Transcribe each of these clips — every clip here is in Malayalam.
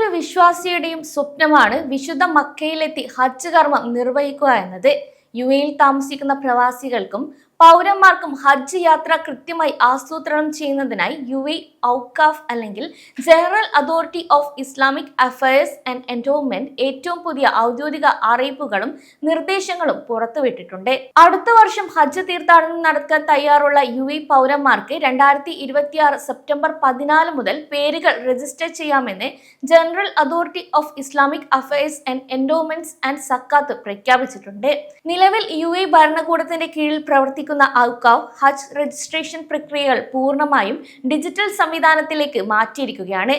ഏതൊരു വിശ്വാസിയുടെയും സ്വപ്നമാണ് വിശുദ്ധ മക്കയിലെത്തി ഹജ്ജ് കർമ്മം നിർവഹിക്കുക എന്നത്. യുഎഇയിൽ താമസിക്കുന്ന പ്രവാസികൾക്കും പൗരന്മാർക്കും ഹജ്ജ് യാത്ര കൃത്യമായി ആസൂത്രണം ചെയ്യുന്നതിനായി യുഎഇ ഔക്കാഫ് അല്ലെങ്കിൽ general Authority of Islamic Affairs and endowment ഏറ്റവും പുതിയ ഔദ്യോഗിക അറിയിപ്പുകളും നിർദ്ദേശങ്ങളും പുറത്തുവിട്ടിട്ടുണ്ട്. അടുത്ത വർഷം ഹജ്ജ് തീർത്ഥാടനം നടത്താൻ തയ്യാറുള്ള യുഎഇ പൗരന്മാർക്ക് 2026 സെപ്റ്റംബർ 14 മുതൽ പേരുകൾ രജിസ്റ്റർ ചെയ്യാമെന്ന് General Authority of Islamic Affairs and Endowments and Zakat പ്രഖ്യാപിച്ചിട്ടുണ്ട്. നിലവിൽ യുഎഇ ഭരണകൂടത്തിന്റെ കീഴിൽ പ്രവർത്തിക്കുന്ന ഔക്കാഫ് ഹജ്ജ് രജിസ്ട്രേഷൻ പ്രക്രിയകൾ പൂർണ്ണമായും ഡിജിറ്റൽ സംവിധാനത്തിലേക്ക് മാറ്റിയിരിക്കുകയാണ്.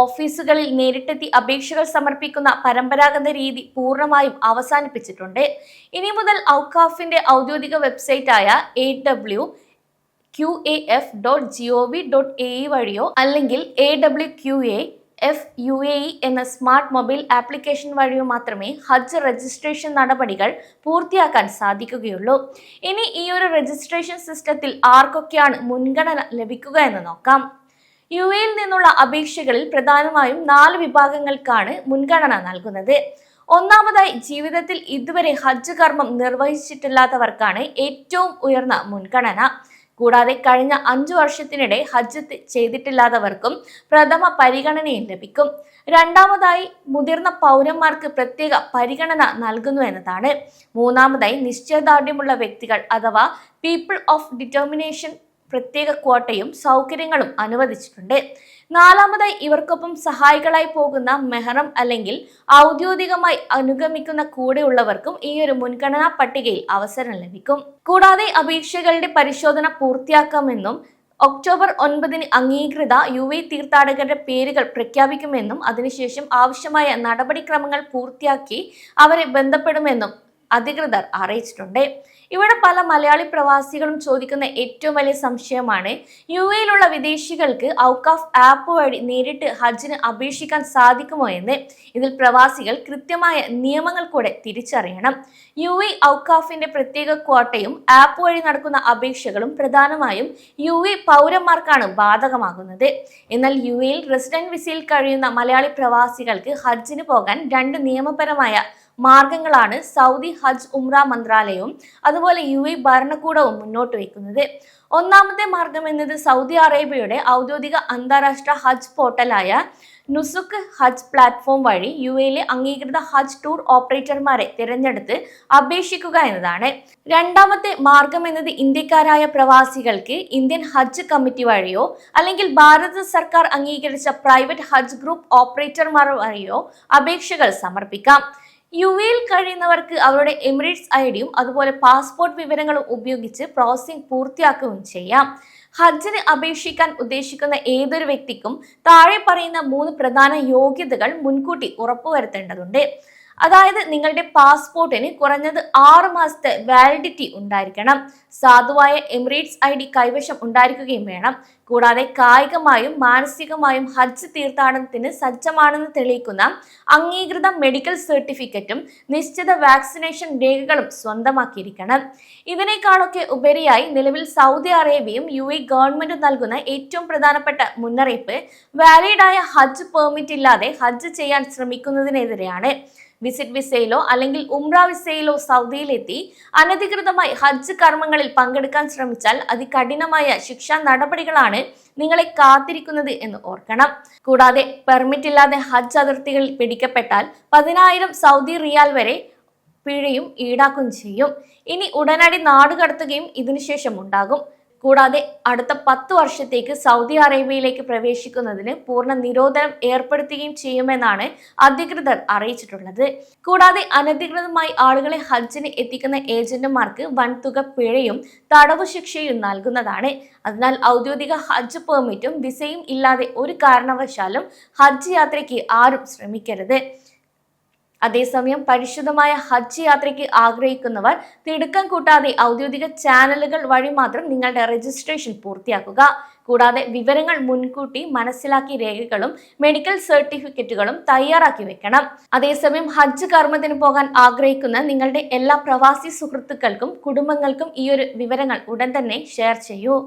ഓഫീസുകളിൽ നേരിട്ടെത്തി അപേക്ഷകൾ സമർപ്പിക്കുന്ന പരമ്പരാഗത രീതി പൂർണ്ണമായും അവസാനിപ്പിച്ചിട്ടുണ്ട്. ഇനി മുതൽ ഔക്കാഫിന്റെ ഔദ്യോഗിക വെബ്സൈറ്റായ awqaf.gov.ae വഴിയോ അല്ലെങ്കിൽ awqaf.UAE എന്ന സ്മാർട്ട് മൊബൈൽ ആപ്ലിക്കേഷൻ വഴിയോ മാത്രമേ ഹജ്ജ് രജിസ്ട്രേഷൻ നടപടികൾ പൂർത്തിയാക്കാൻ സാധിക്കുകയുള്ളൂ. ഇനി ഈ ഒരു രജിസ്ട്രേഷൻ സിസ്റ്റത്തിൽ ആർക്കൊക്കെയാണ് മുൻഗണന ലഭിക്കുക എന്ന് നോക്കാം. യുഎഇയിൽ നിന്നുള്ള അപേക്ഷകളിൽ പ്രധാനമായും 4 വിഭാഗങ്ങൾക്കാണ് മുൻഗണന നൽകുന്നത്. ഒന്നാമതായി, ജീവിതത്തിൽ ഇതുവരെ ഹജ്ജ് കർമ്മം നിർവഹിച്ചിട്ടില്ലാത്തവർക്കാണ് ഏറ്റവും ഉയർന്ന മുൻഗണന. കൂടാതെ കഴിഞ്ഞ 5 വർഷത്തിനിടെ ഹജ്ജ് ചെയ്തിട്ടില്ലാത്തവർക്കും പ്രഥമ പരിഗണനയും ലഭിക്കും. രണ്ടാമതായി, മുതിർന്ന പൗരന്മാർക്ക് പ്രത്യേക പരിഗണന നൽകുന്നു എന്നതാണ്. മൂന്നാമതായി, നിശ്ചയദാർഢ്യമുള്ള വ്യക്തികൾ അഥവാ പീപ്പിൾ ഓഫ് ഡിറ്റർമിനേഷൻ പ്രത്യേക ക്വാട്ടയും സൗകര്യങ്ങളും അനുവദിച്ചിട്ടുണ്ട്. നാലാമതായി, ഇവർക്കൊപ്പം സഹായികളായി പോകുന്ന മെഹ്റം അല്ലെങ്കിൽ ഔദ്യോഗികമായി അനുഗമിക്കുന്ന കൂടെയുള്ളവർക്കും ഈ ഒരു മുൻഗണനാ പട്ടികയിൽ അവസരം ലഭിക്കും. കൂടാതെ അപേക്ഷകളുടെ പരിശോധന പൂർത്തിയാക്കാമെന്നും ഒക്ടോബർ 9 അംഗീകൃത യുഎഇ തീർത്ഥാടകരുടെ പേരുകൾ പ്രഖ്യാപിക്കുമെന്നും അതിനുശേഷം ആവശ്യമായ നടപടിക്രമങ്ങൾ പൂർത്തിയാക്കി അവരെ ബന്ധപ്പെടുമെന്നും അധികൃതർ അറിയിച്ചിട്ടുണ്ട്. ഇവിടെ പല മലയാളി പ്രവാസികളും ചോദിക്കുന്ന ഏറ്റവും വലിയ സംശയമാണ്, യുഎഇയിലുള്ള വിദേശികൾക്ക് ഔക്കാഫ് ആപ്പ് വഴി നേരിട്ട് ഹജ്ജിന് അപേക്ഷിക്കാൻ സാധിക്കുമോ എന്ന്. ഇതിൽ പ്രവാസികൾ കൃത്യമായ നിയമങ്ങൾ കൂടെ തിരിച്ചറിയണം. യുഎഇ ഔക്കാഫിന്റെ പ്രത്യേക ക്വാട്ടയും ആപ്പ് വഴി നടക്കുന്ന അപേക്ഷകളും പ്രധാനമായും യുഎഇ പൗരന്മാർക്കാണ് ബാധകമാകുന്നത്. എന്നാൽ യുഎഇയിൽ റെസിഡന്റ് വിസയിൽ കഴിയുന്ന മലയാളി പ്രവാസികൾക്ക് ഹജ്ജിന് പോകാൻ 2 നിയമപരമായ മാർഗങ്ങളാണ് സൗദി ഹജ്ജ് ഉംറ മന്ത്രാലയവും അതുപോലെ യുഎഇ ഭരണകൂടവും മുന്നോട്ട് വയ്ക്കുന്നത്. ഒന്നാമത്തെ മാർഗം എന്നത് സൗദി അറേബ്യയുടെ ഔദ്യോഗിക അന്താരാഷ്ട്ര ഹജ്ജ് പോർട്ടലായ നുസുക്ക് ഹജ്ജ് പ്ലാറ്റ്ഫോം വഴി യുഎഇയിലെ അംഗീകൃത ഹജ്ജ് ടൂർ ഓപ്പറേറ്റർമാരെ തിരഞ്ഞെടുത്ത് അപേക്ഷിക്കുക എന്നതാണ്. രണ്ടാമത്തെ മാർഗം എന്നത് ഇന്ത്യക്കാരായ പ്രവാസികൾക്ക് ഇന്ത്യൻ ഹജ്ജ് കമ്മിറ്റി വഴിയോ അല്ലെങ്കിൽ ഭാരത സർക്കാർ അംഗീകരിച്ച പ്രൈവറ്റ് ഹജ്ജ് ഗ്രൂപ്പ് ഓപ്പറേറ്റർമാർ വഴിയോ അപേക്ഷകൾ സമർപ്പിക്കാം. യുഎഇയിൽ കഴിയുന്നവർക്ക് അവരുടെ എമിറേറ്റ്സ് ഐഡിയും അതുപോലെ പാസ്പോർട്ട് വിവരങ്ങളും ഉപയോഗിച്ച് പ്രോസസ്സിംഗ് പൂർത്തിയാക്കുകയും ചെയ്യാം. ഹജ്ജിന് അപേക്ഷിക്കാൻ ഉദ്ദേശിക്കുന്ന ഏതൊരു വ്യക്തിക്കും താഴെ പറയുന്ന 3 പ്രധാന യോഗ്യതകൾ മുൻകൂട്ടി ഉറപ്പുവരുത്തേണ്ടതുണ്ട്. അതായത്, നിങ്ങളുടെ പാസ്പോർട്ടിന് കുറഞ്ഞത് 6 മാസത്തെ വാലിഡിറ്റി ഉണ്ടായിരിക്കണം. സാധുവായ എമിറേറ്റ്സ് ഐഡി കൈവശം ഉണ്ടായിരിക്കുകയും വേണം. കൂടാതെ കായികമായും മാനസികമായും ഹജ്ജ് തീർത്ഥാടനത്തിന് സജ്ജമാണെന്ന് തെളിയിക്കുന്ന അംഗീകൃത മെഡിക്കൽ സർട്ടിഫിക്കറ്റും നിശ്ചിത വാക്സിനേഷൻ രേഖകളും സ്വന്തമാക്കിയിരിക്കണം. ഇതിനേക്കാളൊക്കെ ഉപരിയായി നിലവിൽ സൗദി അറേബ്യയും യുഎഇ ഗവൺമെന്റും നൽകുന്ന ഏറ്റവും പ്രധാനപ്പെട്ട മുന്നറിയിപ്പ് വാലിഡായ ഹജ്ജ് പെർമിറ്റ് ഇല്ലാതെ ഹജ്ജ് ചെയ്യാൻ ശ്രമിക്കുന്നതിനെതിരെയാണ്. വിസിറ്റ് വിസയിലോ അല്ലെങ്കിൽ ഉംറ വിസയിലോ സൗദിയിലെത്തി അനധികൃതമായി ഹജ്ജ് കർമ്മങ്ങളിൽ പങ്കെടുക്കാൻ ശ്രമിച്ചാൽ അതികഠിനമായ ശിക്ഷാ നടപടികളാണ് നിങ്ങളെ കാത്തിരിക്കുന്നത് എന്ന് ഓർക്കണം. കൂടാതെ പെർമിറ്റ് ഇല്ലാതെ ഹജ്ജ് അതിർത്തികളിൽ പിടിക്കപ്പെട്ടാൽ 10,000 സൗദി റിയാൽ വരെ പിഴയും ഈടാക്കുകയും ചെയ്യും. ഇനി ഉടനടി നാടുകടത്തുകയും ഇതിനുശേഷം ഉണ്ടാകും. കൂടാതെ അടുത്ത 10 വർഷത്തേക്ക് സൗദി അറേബ്യയിലേക്ക് പ്രവേശിക്കുന്നതിന് പൂർണ്ണ നിരോധനം ഏർപ്പെടുത്തുകയും ചെയ്യുമെന്നാണ് അധികൃതർ അറിയിച്ചിട്ടുള്ളത്. കൂടാതെ അനധികൃതമായി ആളുകളെ ഹജ്ജിന് എത്തിക്കുന്ന ഏജന്റുമാർക്ക് വൻതുക പിഴയും തടവു ശിക്ഷയും നൽകുന്നതാണ്. അതിനാൽ ഔദ്യോഗിക ഹജ്ജ് പെർമിറ്റും വിസയും ഇല്ലാതെ ഒരു കാരണവശാലും ഹജ്ജ് യാത്രയ്ക്ക് ആരും ശ്രമിക്കരുത്. അതേസമയം പരിശുദ്ധമായ ഹജ്ജ് യാത്രയ്ക്ക് ആഗ്രഹിക്കുന്നവർ തിടുക്കം കൂട്ടാതെ ഔദ്യോഗിക ചാനലുകൾ വഴി മാത്രം നിങ്ങളുടെ രജിസ്ട്രേഷൻ പൂർത്തിയാക്കുക. കൂടാതെ വിവരങ്ങൾ മുൻകൂട്ടി മനസ്സിലാക്കി രേഖകളും മെഡിക്കൽ സർട്ടിഫിക്കറ്റുകളും തയ്യാറാക്കി വെക്കണം. അതേസമയം ഹജ്ജ് കർമ്മത്തിന് പോകാൻ ആഗ്രഹിക്കുന്ന നിങ്ങളുടെ എല്ലാ പ്രവാസി സുഹൃത്തുക്കൾക്കും കുടുംബങ്ങൾക്കും ഈ ഒരു വിവരങ്ങൾ ഉടൻ തന്നെ ഷെയർ ചെയ്യൂ.